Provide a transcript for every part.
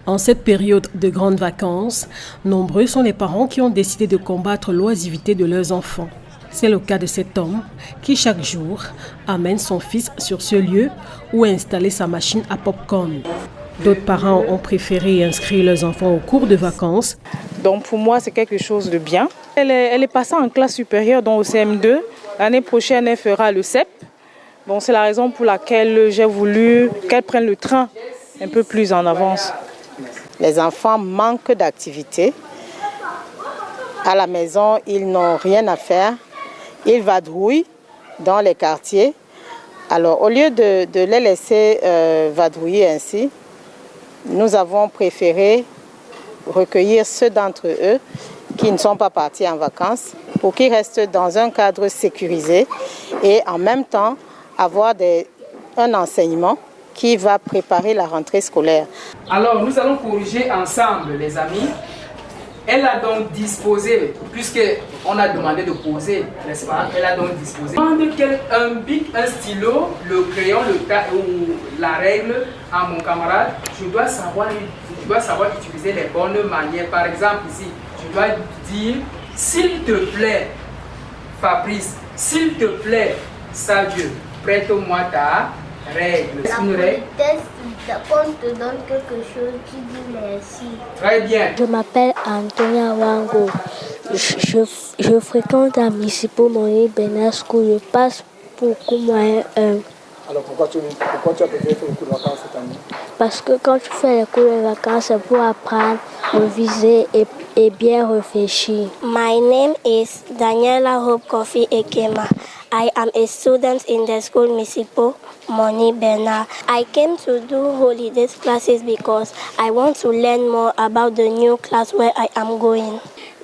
En cette période de grandes vacances, nombreux sont les parents qui ont décidé de combattre l'oisiveté de leurs enfants. C'est le cas de cet homme qui, chaque jour, amène son fils sur ce lieu où a installé sa machine à popcorn. D'autres parents ont préféré inscrire leurs enfants au cours de vacances. Donc pour moi, c'est quelque chose de bien. Elle est passée en classe supérieure, donc au CM2. L'année prochaine, elle fera le CEP. Donc c'est la raison pour laquelle j'ai voulu qu'elle prenne le train un peu plus en avance. Les enfants manquent d'activité. À la maison, ils n'ont rien à faire. Ils vadrouillent dans les quartiers. Alors, au lieu de les laisser vadrouiller ainsi, nous avons préféré recueillir ceux d'entre eux qui ne sont pas partis en vacances pour qu'ils restent dans un cadre sécurisé et en même temps avoir un enseignement qui va préparer la rentrée scolaire. Alors, nous allons corriger ensemble, les amis. Elle a donc disposé, puisqu'on a demandé de poser, n'est-ce pas? Elle a donc disposé un bic, un stylo, le crayon, ou la règle à mon camarade. Je dois savoir utiliser les bonnes manières. Par exemple, ici, je dois dire, s'il te plaît, Fabrice, s'il te plaît, Sadio, prête-moi ta règle. La politesse, quand on te donne quelque chose, tu dis merci. Très bien. Je m'appelle Antonia Wango. Je fréquente la Municipal Moni Bernard School. Je passe beaucoup moyen 1. Alors pourquoi tu as préféré faire le cours de vacances cette année? Parce que quand tu fais les cours de vacances, c'est pour apprendre, réviser et bien réfléchir. My name is Daniela Hope Kofi Ekema. I am a student in the school Municipal Moni Bernard. I came to do holidays classes because I want to learn more about the new class where I am going.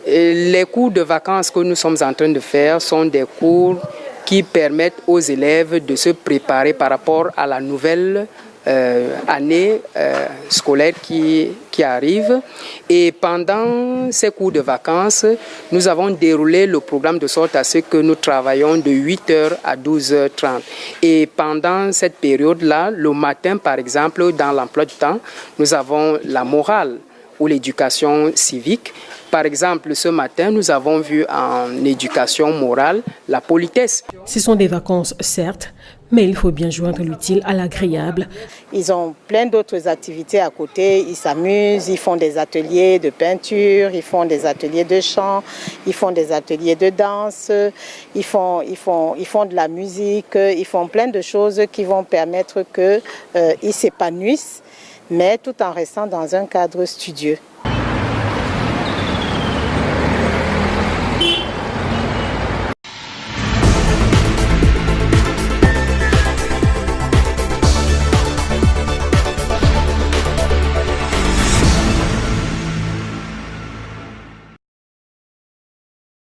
Les cours de vacances que nous sommes en train de faire sont des cours qui permettent aux élèves de se préparer par rapport à la nouvelle année scolaire qui arrive. Et pendant ces cours de vacances, nous avons déroulé le programme de sorte à ce que nous travaillons de 8h à 12h30. Et pendant cette période-là, le matin par exemple, dans l'emploi du temps, nous avons la morale ou l'éducation civique. Par exemple, ce matin, nous avons vu en éducation morale la politesse. Ce sont des vacances, certes, mais il faut bien joindre l'utile à l'agréable. Ils ont plein d'autres activités à côté. Ils s'amusent, ils font des ateliers de peinture, ils font des ateliers de chant, ils font des ateliers de danse, ils font de la musique, ils font plein de choses qui vont permettre qu'ils s'épanouissent, mais tout en restant dans un cadre studieux.